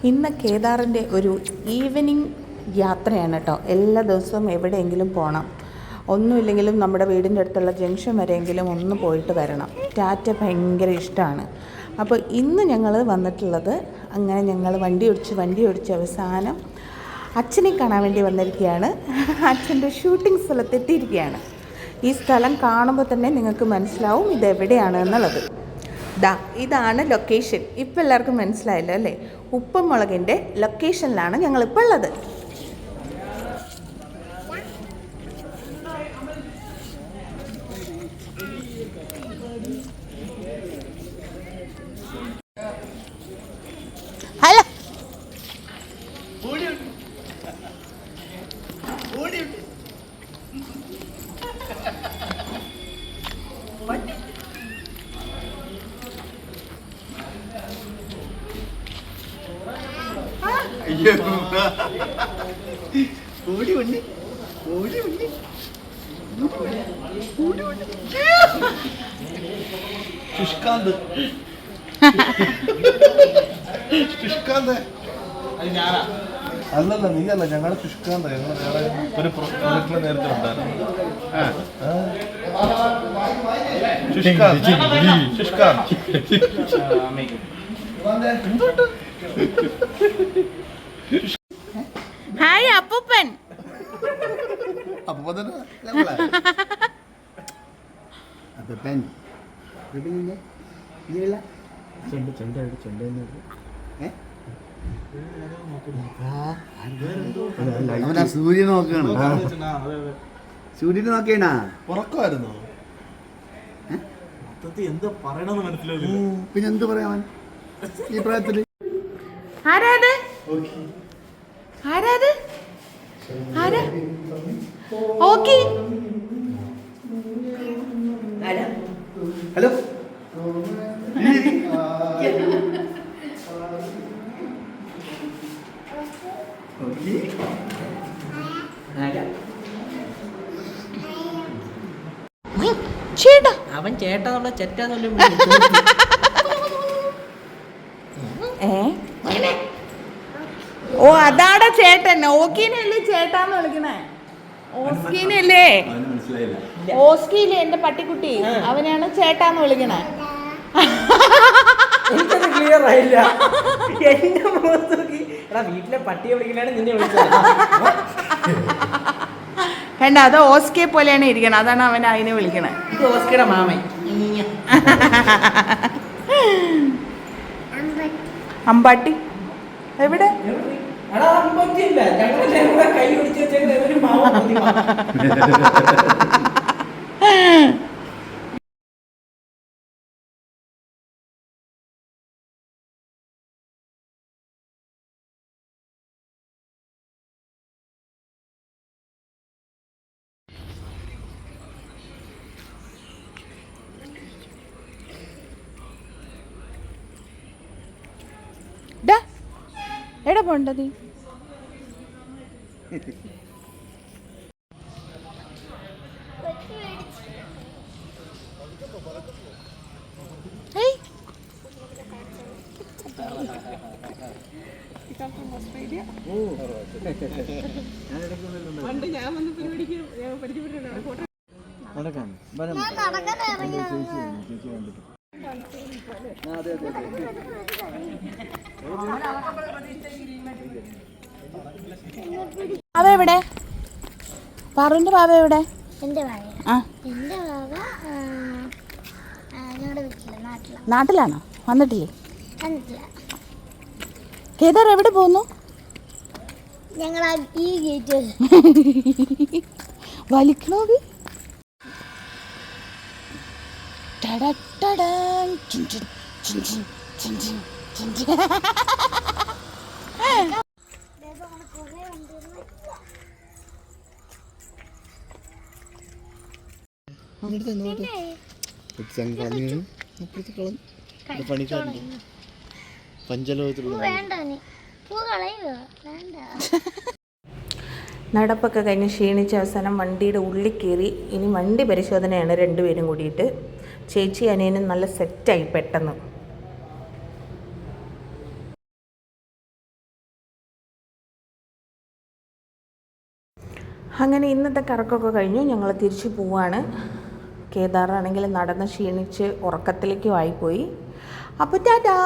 ഇന്ന് കേദാറിൻ്റെ ഒരു ഈവനിങ് യാത്രയാണ് കേട്ടോ. എല്ലാ ദിവസവും എവിടെയെങ്കിലും പോകണം, ഒന്നുമില്ലെങ്കിലും നമ്മുടെ വീടിൻ്റെ അടുത്തുള്ള ജംഗ്ഷൻ വരെയെങ്കിലും ഒന്ന് പോയിട്ട് വരണം. ടാറ്റ ഭയങ്കര ഇഷ്ടമാണ്. അപ്പോൾ ഇന്ന് ഞങ്ങൾ വന്നിട്ടുള്ളത്, അങ്ങനെ ഞങ്ങൾ വണ്ടി ഓടിച്ച് അവസാനം അച്ഛനെ കാണാൻ വേണ്ടി വന്നിരിക്കുകയാണ്. അച്ഛൻ്റെ ഷൂട്ടിംഗ് സ്ഥലത്തെത്തിയിരിക്കുകയാണ്. ഈ സ്ഥലം കാണുമ്പോൾ തന്നെ നിങ്ങൾക്ക് മനസ്സിലാവും ഇതെവിടെയാണ് എന്നുള്ളത്. ഇതാണ് ലൊക്കേഷൻ. ഇപ്പം എല്ലാവർക്കും മനസ്സിലായല്ലോ അല്ലേ? ഉപ്പുമുളകിൻ്റെ ലൊക്കേഷനിലാണ് ഞങ്ങളിപ്പോൾ ഉള്ളത്. ഹലോ, അല്ലല്ല, നീയല്ല, ഞങ്ങളുടെ ശുഷ്കാന്ത. ഞങ്ങൾ ഒരു പ്രൊജക്റ്റിൽ നേരത്തെ ഉണ്ടായിരുന്നു. ഹായ് അപ്പൂപ്പൻ. സൂര്യൻ നോക്കുകയാണ്. സൂര്യന് നോക്കിയാ ഉറക്കമായിരുന്നോ? എന്താ പറയണെന്ന് മനസ്സിലാവില്ല. പിന്നെ എന്ത് പറയാൻ ഈ പ്രായത്തില്? ആരാത്? ഓക്കെ. ഹലോ, ചേട്ടാ, അവൻ ചേട്ടാന്നുള്ള ചെറ്റാന്നുള്ള ഓ അതാടെ ചേട്ടൻ. ഓക്കീനല്ലേ ചേട്ടാന്ന് വിളിക്കണേ? ഓസ്കീനല്ലേ? ഓസ്കിയില്ലേ എന്റെ പട്ടിക്കുട്ടി, അവനാണ് ചേട്ടാന്ന് വിളിക്കണേ. എനിക്കത് ക്ലിയർ ആയില്ല. എന്റെ മുഖത്ത് നോക്കി എടാ വീട്ടിലെ പട്ടിയെ വിളിക്കലാണ് നിന്നെ വിളിച്ചത്. കണ്ട, അത് ഓസ്കെ പോലെയാണ് ഇരിക്കണം, അതാണ് അവൻ അതിനെ വിളിക്കണേ. ഇത് ഓസ്കയുടെ മാമൻ. അമ്പാട്ടി എവിടെ? എടാ അമ്പറ്റില്ല, ഞങ്ങളെല്ലാം കൈ പിടിച്ച് വെച്ചേക്കുന്ന ഒരു മാമ. എടാ പോണ്ടത് ബാബ എവിടെ? പാറുവിന്റെ ബാബ എവിടെ? നാട്ടിലാണോ? വന്നിട്ടില്ലേ? കേദാർ എവിടെ പോകുന്നു? വലിക്കണോ? നടപ്പൊക്കെ കഴിഞ്ഞ് ക്ഷീണിച്ച അവസാനം വണ്ടിയുടെ ഉള്ളിൽ കയറി. ഇനി വണ്ടി പരിശോധനയാണ് രണ്ടുപേരും കൂടിയിട്ട്. ചേച്ചി അനിയനും നല്ല സെറ്റായി പെട്ടെന്ന്. അങ്ങനെ ഇന്നത്തെ കറക്കമൊക്കെ കഴിഞ്ഞു. ഞങ്ങൾ തിരിച്ചു പോവാണ്. കേദാറാണെങ്കിൽ നടന്ന് ക്ഷീണിച്ച് ഉറക്കത്തിലേക്കും ആയിപ്പോയി. അപ്പോൾ ടാറ്റാ.